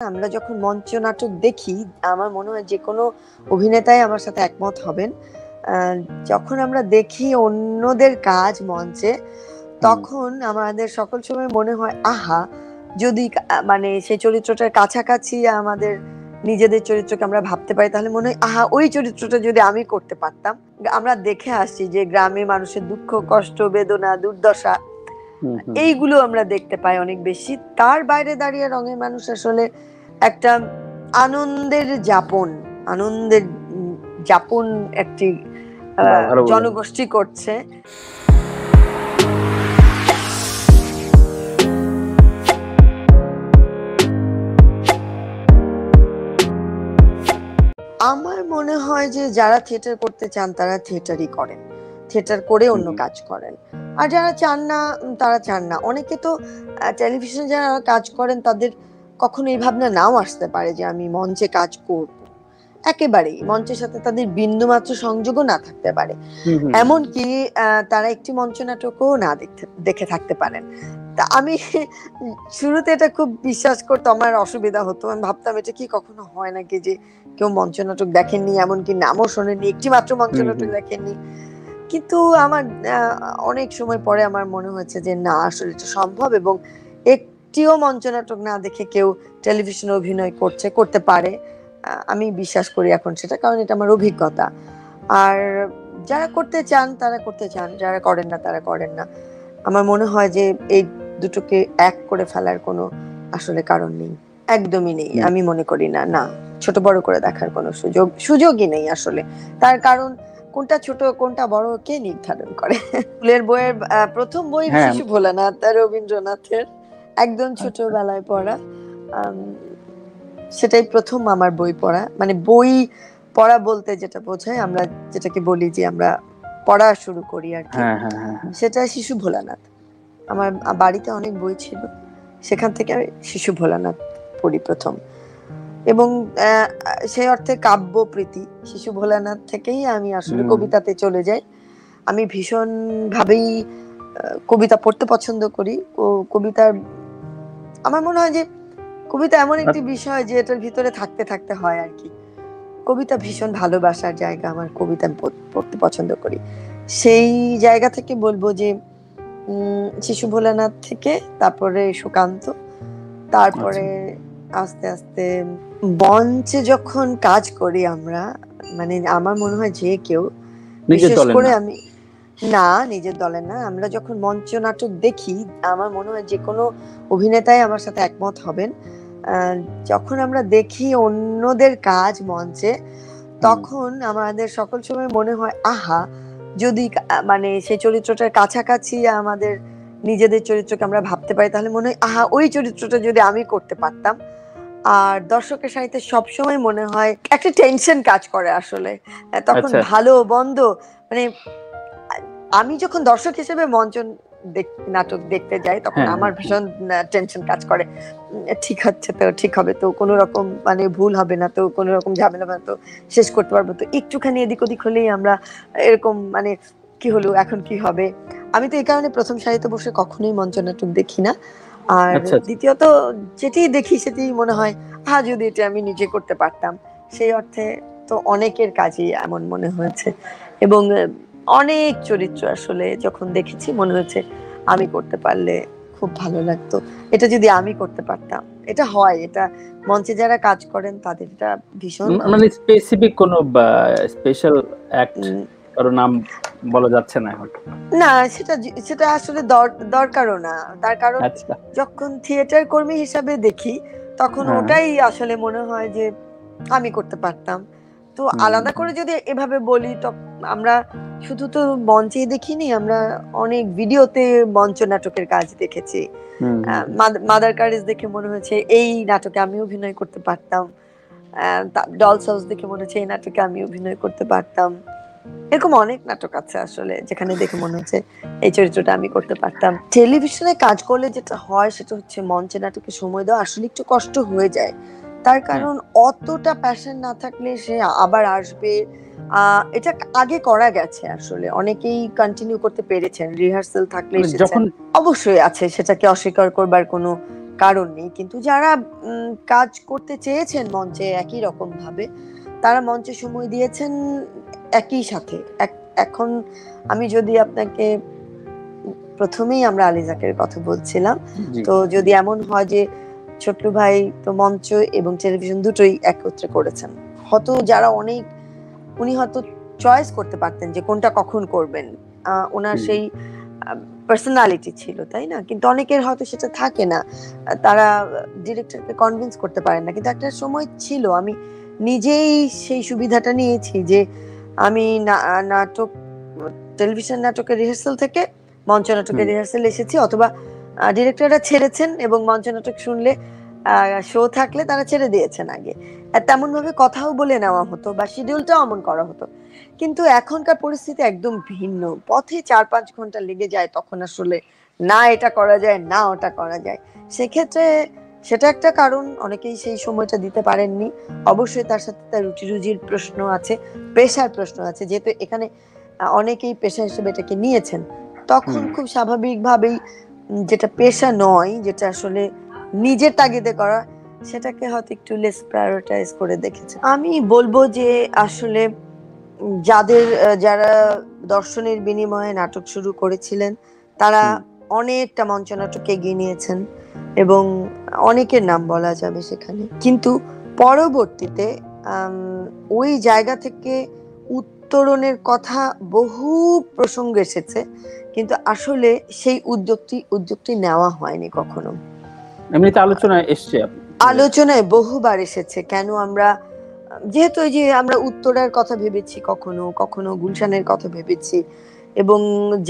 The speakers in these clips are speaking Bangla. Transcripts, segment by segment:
আমরা যখন মঞ্চ নাটক দেখি আমার মনে হয় যে কোনো অভিনেতাই আমার সাথে একমত হবেন। যখন আমরা দেখি অন্যদের কাজ মঞ্চে তখন আমাদের সকল সময় মনে হয় আহা যদি মানে সেই চরিত্রটার কাছাকাছি আমাদের নিজেদের চরিত্রকে আমরা ভাবতে পারি তাহলে মনে হয় আহা ওই চরিত্রটা যদি আমি করতে পারতাম। আমরা দেখে আসছি যে গ্রামে মানুষের দুঃখ কষ্ট বেদনা দুর্দশা এইগুলো আমরা দেখতে পাই অনেক বেশি। তার বাইরে দাঁড়িয়ে রঙের মানুষ আসলে একটা আনন্দের যাপন একটি জনগোষ্ঠী করছে। আমার মনে হয় যে যারা থিয়েটার করতে চান তারা থিয়েটারই করেন, থিয়েটার করে অন্য কাজ করেন। আর যারা চান না তারা চান না। অনেকে তো টেলিভিশনে যারা কাজ করেন তাদের কখনো এই ভাবনা নাও আসতে পারে যে আমি মঞ্চে কাজ করব, একেবারেই মঞ্চের সাথে তাদের বিন্দুমাত্র সংযোগও না থাকতে পারে। এমনকি তারা একটি মঞ্চ নাটকও না দেখে থাকতে পারেন। তা আমি শুরুতে এটা খুব বিশ্বাস করতে আমার অসুবিধা হতো। আমি ভাবতাম এটা কি কখনো হয় নাকি যে কেউ মঞ্চ নাটক দেখেননি, এমনকি নামও শোনেননি, একটি মাত্র মঞ্চ নাটক দেখেননি। কিন্তু আমার অনেক সময় পরে আমার মনে হয়েছে যে না আসলে এটা সম্ভব এবং একটিও মঞ্চ নাটক না দেখে কেউ টেলিভিশনে অভিনয় করতে পারে। আমি বিশ্বাস করি এখন সেটা, কারণ এটা আমার অভিজ্ঞতা। আর যারা করতে চান তারা করতে চান, যারা করেন না তারা করেন না। আমার মনে হয় যে এই দুটোকে এক করে ফেলার কোনো আসলে কারণ নেই, একদমই নেই। আমি মনে করি না, না ছোট বড় করে দেখার কোনো সুযোগই নেই আসলে। তার কারণ কোনটা ছোট কোনটা বড় কে নির্ধারণ করে? স্কুলের বইয়ের প্রথম বই শিশু ভোলানাথ রবীন্দ্রনাথের, একদম ছোটবেলায় পড়া। সেটাই প্রথম আমার বই পড়া। মানে বই পড়া বলতে যেটা বোঝায়, আমরা যেটাকে বলি যে আমরা পড়া শুরু করি আর কি, সেটা শিশু ভোলানাথ। আমার বাড়িতে অনেক বই ছিল, সেখান থেকে আমি শিশু ভোলানাথ পড়ি প্রথম। এবং সেই অর্থে কাব্য প্রীতি শিশু ভোলানাথ থেকেই আমি আসলে কবিতাতে চলে যাই। আমি ভীষণ ভাবেই কবিতা পড়তে পছন্দ করি। কবিতার আমার মনে হয় যে কবিতা এমন একটি বিষয় যে এটার ভিতরে থাকতে থাকতে হয় আর কি। কবিতা ভীষণ ভালোবাসার জায়গা, আমার কবিতা পড়তে পছন্দ করি। সেই জায়গা থেকে বলবো যে শিশু ভোলানাথ থেকে, তারপরে সুকান্ত, তারপরে আস্তে আস্তে মঞ্চে যখন কাজ করি আমরা, মানে আমার মনে হয় যে কেউ, বিশেষ করে আমি না নিজের দলে না, আমরা যখন মঞ্চ নাটক দেখি আমার মনে হয় যে কোনো অভিনেতাই আমার সাথে একমত হবেন। যখন আমরা দেখি অন্যদের কাজ মঞ্চে তখন আমাদের সকল সময় মনে হয় আহা যদি মানে সেই চরিত্রটার কাছাকাছি আমাদের নিজেদের চরিত্রকে আমরা ভাবতে পারি তাহলে মনে হয় আহা ওই চরিত্রটা যদি আমি করতে পারতাম। আর দর্শকের সাথে সবসময় মনে হয় একটা টেনশন কাজ করে আসলে তখন, ভালো বন্ধ। মানে আমি যখন দর্শক হিসেবে মঞ্চ নাটক দেখতে যাই তখন আমার ভীষণ টেনশন কাজ করে, ঠিক হচ্ছে তো, ঠিক হবে তো, কোনো রকম মানে ভুল হবে না তো, কোনো রকম ঝামেলা হবে না তো, শেষ করতে পারবো তো, একটুখানি এদিক ওদিক হলেই আমরা এরকম মানে কি হলো এখন কি হবে। আমি তো এই কারণে প্রথম সারিতে বসে কখনোই মঞ্চ নাটক দেখি না। আর দ্বিতীয়ত যেটি দেখি সেটি মনে হয় যদি এটা আমি নিজে করতে পারতাম। সেই অর্থে তো অনেকের কাজই এমন মনে হয়েছে এবং অনেক চরিত্র আসলে যখন দেখেছি মনে হয়েছে আমি করতে পারলে খুব ভালো লাগতো, এটা যদি আমি করতে পারতাম। এটা হয়, এটা মঞ্চে যারা কাজ করেন তাদের এটা ভীষণ, মানে স্পেসিফিক কোনো স্পেশাল অ্যাক্ট কারো নাম বলা যাচ্ছে না এখন। না সেটা আসলে দরকারও না। তার কারণ যখন থিয়েটার কর্মী হিসাবে দেখি তখন ওটাই আসলে মনে হয় যে আমি করতে পারতাম। তো আলাদা করে যদি এভাবে বলি তো আমরা শুধু তো মঞ্চেই দেখিনি, আমরা অনেক ভিডিওতে মঞ্চ নাটকের কাজ দেখেছি। মাদার কারেজ দেখে মনে হয়েছে এই নাটকে আমি অভিনয় করতে পারতাম, ডলস হাউস দেখে মনে হচ্ছে এই নাটকে আমি অভিনয় করতে পারতাম। এরকম অনেক নাটক আছে আসলে যেখানে দেখে মনে হচ্ছে এই চরিত্রটা আমি করতে পারতাম। টেলিভিশনে কাজ করলে যেটা হয় সেটা হচ্ছে মঞ্চে নাটকে সময় দেওয়া আসলে একটু কষ্ট হয়ে যায়। তার কারণ অতটা প্যাশন না থাকলে সে আবার আসবে, এটা আগে করা গেছে আসলে, অনেকেই কন্টিনিউ করতে পেরেছেন, রিহার্সাল থাকলে এসেছেন, অবশ্যই আছে, সেটাকে অস্বীকার করবার কোনো কারণ নেই, কিন্তু যারা কাজ করতে চেয়েছেন মঞ্চে একই রকম ভাবে, তারা মঞ্চে সময় দিয়েছেন একই সাথে। এখন আমি যদি আপনাকে, প্রথমেই আমরা আলিজাকের কথা বলছিলাম, তো যদি এমন হয় যে ছোটলু ভাই তো মঞ্চ এবং টেলিভিশন দুটোই একত্রে করেছেন, হয়তো যারা উনি হয়তো চয়েস করতে পারতেন যে কোনটা কখন করবেন, ওনার সেই পার্সোনালিটি ছিল, তাই না? কিন্তু অনেকের হয়তো সেটা থাকে না, তারা ডিরেক্টরকে কনভিন্স করতে পারেন না। কিন্তু একটা সময় ছিল, আমি নিজেই সেই সুবিধাটা নিয়েছি যে আমি নাটক, টেলিভিশন নাটকের রিহার্সাল থেকে মঞ্চ নাটকের রিহার্সাল এসেছি, অথবা ডিরেক্টররা ছেড়েছেন এবং মঞ্চ নাটক শুনলে শো থাকলে তারা ছেড়ে দিয়েছেন আগে, তেমন ভাবে কথাও বলে নেওয়া হতো বা শিডিউলটাও অমন করা হতো। কিন্তু এখনকার পরিস্থিতি একদম ভিন্ন, পথে 4-5 ঘন্টা লেগে যায়, তখন আসলে না এটা করা যায় না ওটা করা যায়। সেক্ষেত্রে সেটা একটা কারণ, অনেকেই সেই সময়টা দিতে পারেননি। অবশ্যই তার সাথে তার রুটি রুজির প্রশ্ন আছে, পেশার প্রশ্ন আছে, যেহেতু এখানে অনেকেই পেশা হিসেবে এটাকে নিয়েছেন, তখন খুব স্বাভাবিকভাবেই যেটা পেশা নয়, যেটা আসলে নিজের তাগিদে করা, সেটাকে হয়তো একটু লেস প্রায়োরিটাইজ করে দেখেছে। আমি বলবো যে আসলে যারা দর্শনের বিনিময়ে নাটক শুরু করেছিলেন, তারা অনেকটা মঞ্চ নাটকে এগিয়ে নিয়েছেন এবং অনেকের নাম বলা যাবে সেখানে। কিন্তু পরবর্তীতে ওই জায়গা থেকে উত্তরণের কথা বহু প্রসঙ্গ এসেছে, কিন্তু আসলে সেই উদ্যোগটি নেওয়া হয়নি কখনো। এমনিতে আলোচনায় বহুবার এসেছে, কেন আমরা, যেহেতু এই যে আমরা উত্তরার কথা ভেবেছি, কখনো কখনো গুলশানের কথা ভেবেছি, এবং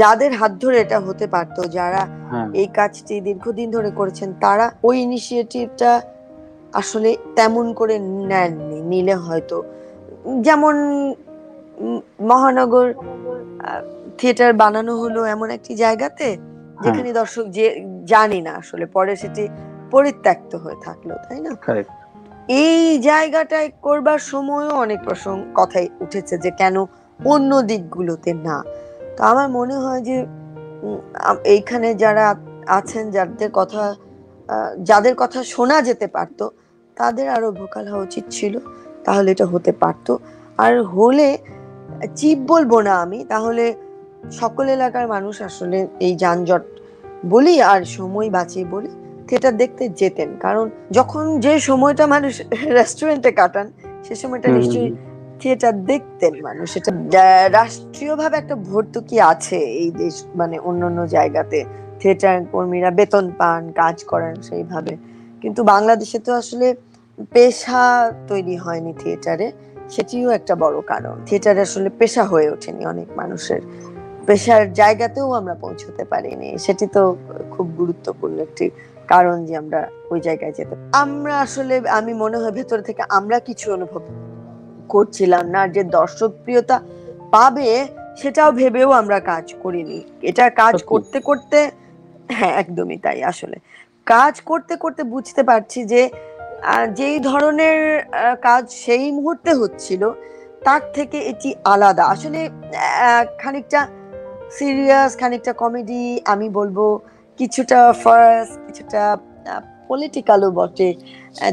যাদের হাত ধরে এটা হতে পারতো, যারা এই কাজটি দীর্ঘদিন ধরে করেছেন, তারা ওই ইনিশিয়েটিভটা আসলে তেমন করে নেননি। নিলে হয়তো, যেমন মহানগর থিয়েটার বানানো হলো এমন একটি জায়গাতে যেখানে দর্শক জানি না, আসলে পরে সেটি পরিত্যক্ত হয়ে থাকলো, তাই না? এই জায়গাটায় করবার সময়ও অনেক কথাই উঠেছে যে কেন অন্য দিকগুলোতে না। তো আমার মনে হয় যে এইখানে যারা আছেন, যাদের কথা শোনা যেতে পারতো, তাদের আরো ভোকাল হওয়া উচিত ছিল, তাহলে এটা হতে পারতো। আর হলে চিপ বলবো না আমি, তাহলে সকল এলাকার মানুষ আসলে এই যানজট বলি আর সময় বাঁচিয়ে বলি থিয়েটার দেখতে যেতেন। কারণ যখন যে সময়টা মানুষ রেস্টুরেন্টে কাটান, সে সময়টা নিশ্চয়ই থিয়েটার দেখতেন মানুষ। এটা রাষ্ট্রীয়ভাবে একটা ভর্তুকি আছে এই দেশ, মানে অন্যান্য জায়গাতে থিয়েটার কর্মীরা বেতন পান, কাজ করেন সেইভাবে, কিন্তু বাংলাদেশে তো আসলে পেশা তৈরি হয়নি থিয়েটারে, সেটিও একটা বড় কারণ। থিয়েটার আসলে পেশা হয়ে ওঠেনি অনেক মানুষের, পেশার জায়গাতেও আমরা পৌঁছতে পারিনি, সেটি তো খুব গুরুত্বপূর্ণ একটি কারণ যে আমরা ওই জায়গায় যেতে। আমরা আসলে, আমি মনে হয় ভেতর থেকে আমরা কিছু অনুভব করছিলাম না, যে দর্শক প্রিয়তা পাবে সেটাও ভেবেও আমরা কাজ করিনি। এটা কাজ করতে করতে, হ্যাঁ একদমই তাই, আসলে কাজ করতে করতে বুঝতে পারছি যে যেই ধরনের কাজ সেই মুহূর্তে হচ্ছিল তার থেকে এটি আলাদা। আসলে খানিকটা সিরিয়াস, খানিকটা কমেডি, আমি বলবো কিছুটা ফার্স্ট, কিছুটা পলিটিক্যালও বটে,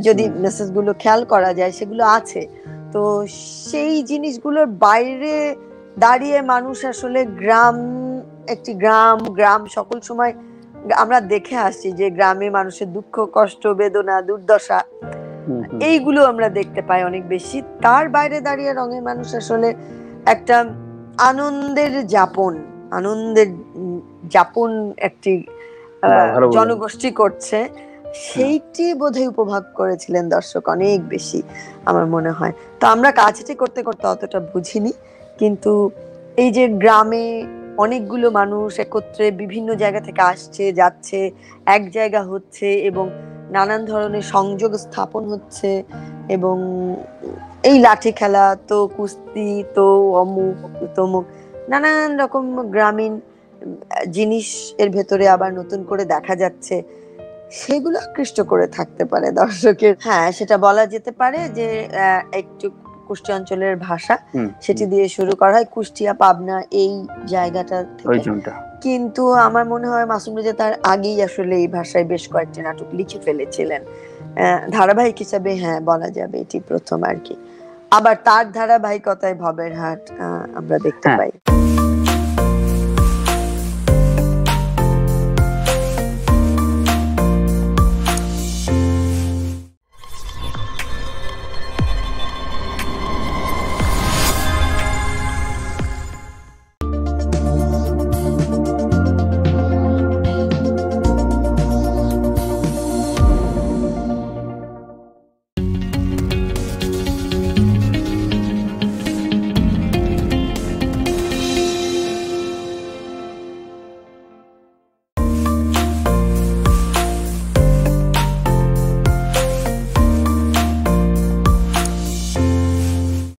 যদি মেসেজ গুলো খেয়াল করা যায় সেগুলো আছে। তো সেই জিনিসগুলোর বাইরে দাঁড়িয়ে মানুষ আসলে গ্রাম সকল সময় আমরা দেখে আসছি যে গ্রামে মানুষের দুঃখ, কষ্ট, বেদনা, দুর্দশা, এইগুলো আমরা দেখতে পাই অনেক বেশি। তার বাইরে দাঁড়িয়ে রঙের মানুষ আসলে একটা আনন্দের যাপন একটি জনগোষ্ঠী করছে, সেইটি বোধহয় উপভোগ করেছিলেন দর্শক অনেক বেশি আমার মনে হয়। তো আমরা কাজটি করতে করতে অতটা বুঝিনি, কিন্তু এই যে গ্রামে অনেকগুলো মানুষ একত্রে বিভিন্ন জায়গা থেকে আসছে যাচ্ছে, এক জায়গা হচ্ছে এবং নানান ধরনের সংযোগ স্থাপন হচ্ছে, এবং এই লাঠি খেলা, তো কুস্তি, তো অমুক তমুক, নানান রকম গ্রামীণ জিনিস এর ভেতরে আবার নতুন করে দেখা যাচ্ছে, সেগুলো আকৃষ্ট করে থাকতে পারে দর্শকের। হ্যাঁ, সেটা বলা যেতে পারে যে একটু কুষ্টিয়া অঞ্চলের ভাষা, সেটি দিয়ে শুরু করা হয়, কুষ্টিয়া পাবনা এই জায়গাটা থেকে। কিন্তু আমার মনে হয় মাসুম রেজা তার আগেই আসলে এই ভাষায় বেশ কয়েকটি নাটক লিখে ফেলেছিলেন। ধারাবাহিক হিসাবে হ্যাঁ বলা যাবে এটি প্রথম আর কি। আবার তার ধারাবাহিকতায় ভবের হাট আমরা দেখতে পাই।